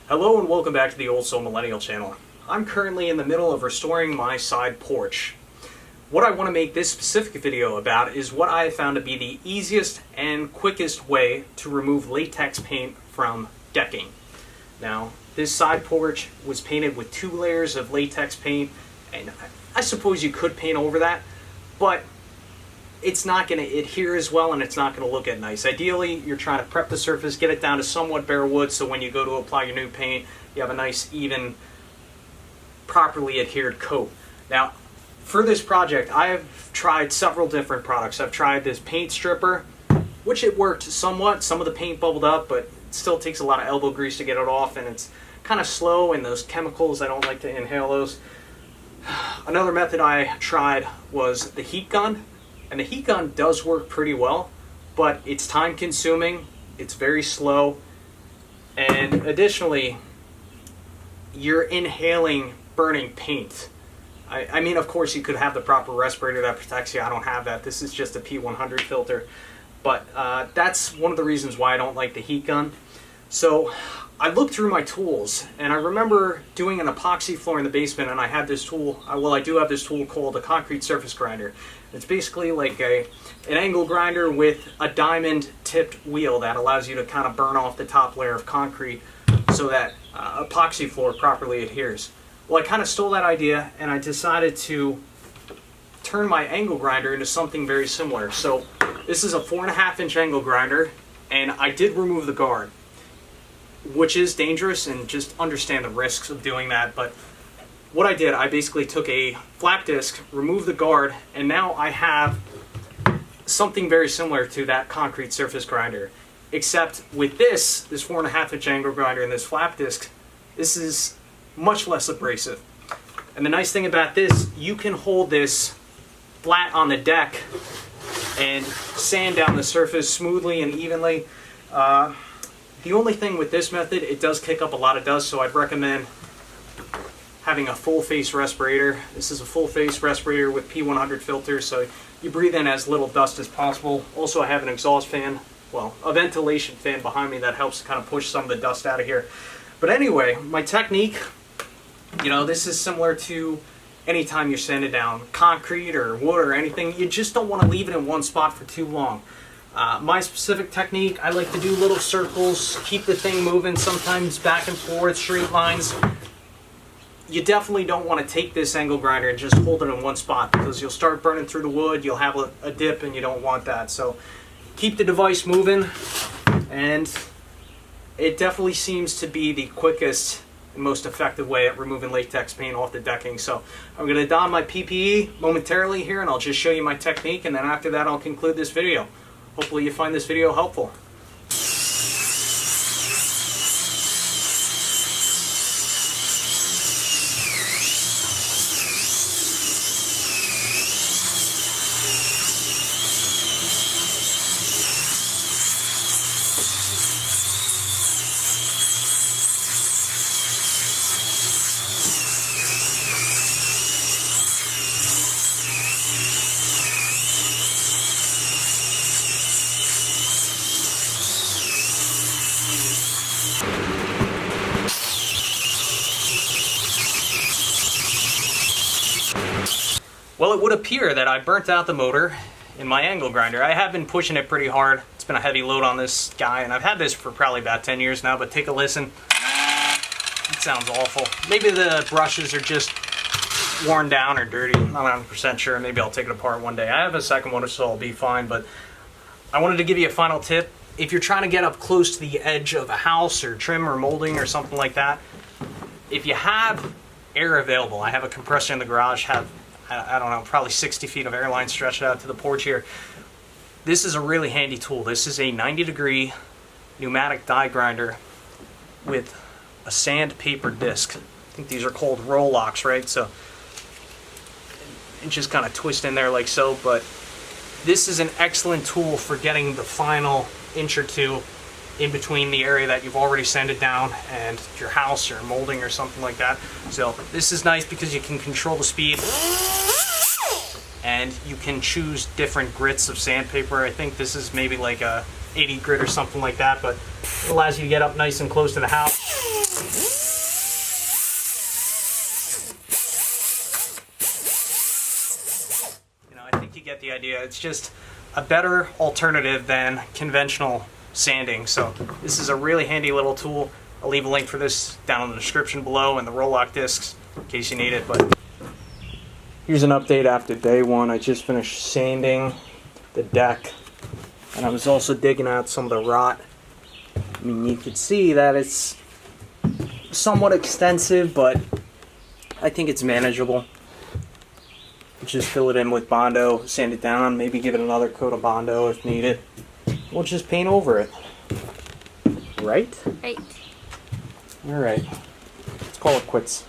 Hello and welcome back to the Old Soul Millennial channel. I'm currently in the middle of restoring my side porch. What I want to make this specific video about is what I have found to be the easiest and quickest way to remove latex paint from decking. Now, this side porch was painted with 2 layers of latex paint, and I suppose you could paint over that, but it's not going to adhere as well and it's not going to look as nice. Ideally, you're trying to prep the surface, get it down to somewhat bare wood, so when you go to apply your new paint, you have a nice, even, properly adhered coat. Now, for this project, I have tried several different products. I've tried this paint stripper, which it worked somewhat. Some of the paint bubbled up, but it still takes a lot of elbow grease to get it off, and it's kind of slow, and those chemicals, I don't like to inhale those. Another method I tried was the heat gun. And the heat gun does work pretty well, but it's time consuming, it's very slow, and additionally, you're inhaling burning paint. I mean, of course, you could have the proper respirator that protects you. I don't have that. This is just a P100 filter, but that's one of the reasons why I don't like the heat gun. So I looked through my tools, and I remember doing an epoxy floor in the basement, and I had this tool, I do have this tool called a concrete surface grinder. It's basically like an angle grinder with a diamond tipped wheel that allows you to kind of burn off the top layer of concrete so that epoxy floor properly adheres. Well, I kind of stole that idea, and I decided to turn my angle grinder into something very similar. So this is a 4.5-inch angle grinder, and I did remove the guard, which is dangerous, and just understand the risks of doing that. But what I did, I basically took a flap disc, removed the guard, and now I have something very similar to that concrete surface grinder. Except with this 4.5-inch angle grinder and this flap disc, this is much less abrasive. And the nice thing about this, you can hold this flat on the deck and sand down the surface smoothly and evenly. The only thing with this method, it does kick up a lot of dust, so I'd recommend having a full face respirator. This is a full face respirator with P100 filters, so you breathe in as little dust as possible. Also, I have an exhaust fan, well, a ventilation fan behind me that helps kind of push some of the dust out of here. But anyway, my technique, this is similar to anytime you're sanding down concrete or wood or anything. You just don't want to leave it in one spot for too long. My specific technique, I like to do little circles, keep the thing moving, sometimes back and forth, straight lines. You definitely don't want to take this angle grinder and just hold it in one spot, because you'll start burning through the wood, you'll have a dip, and you don't want that. So keep the device moving, and it definitely seems to be the quickest and most effective way at removing latex paint off the decking. So I'm going to don my PPE momentarily here, and I'll just show you my technique, and then after that I'll conclude this video. Hopefully you find this video helpful. Well, it would appear that I burnt out the motor in my angle grinder. I have been pushing it pretty hard. It's been a heavy load on this guy, and I've had this for probably about 10 years now, but take a listen. It sounds awful. Maybe the brushes are just worn down or dirty. I'm not 100% sure. Maybe I'll take it apart one day. I have a second one, so I'll be fine, but I wanted to give you a final tip. If you're trying to get up close to the edge of a house or trim or molding or something like that, if you have air available, I have a compressor in the garage, I don't know, probably 60 feet of air line stretched out to the porch here. This is a really handy tool. This is a 90-degree pneumatic die grinder with a sandpaper disc. I think these are called roll locks, right? So it just kind of twist in there like so, but this is an excellent tool for getting the final inch or two in between the area that you've already sanded down and your house or molding or something like that. So this is nice because you can control the speed and you can choose different grits of sandpaper. I think this is maybe like a 80 grit or something like that, but it allows you to get up nice and close to the house. You know, I think you get the idea. It's just a better alternative than conventional sanding. So this is a really handy little tool. I'll leave a link for this down in the description below and the roll-lock discs in case you need it. But here's an update after day one. I just finished sanding the deck, and I was also digging out some of the rot. I mean, you could see that it's somewhat extensive, but I think it's manageable. Just fill it in with Bondo, sand it down, maybe give it another coat of Bondo if needed. We'll just paint over it. Right? Right. Alright. Let's call it quits.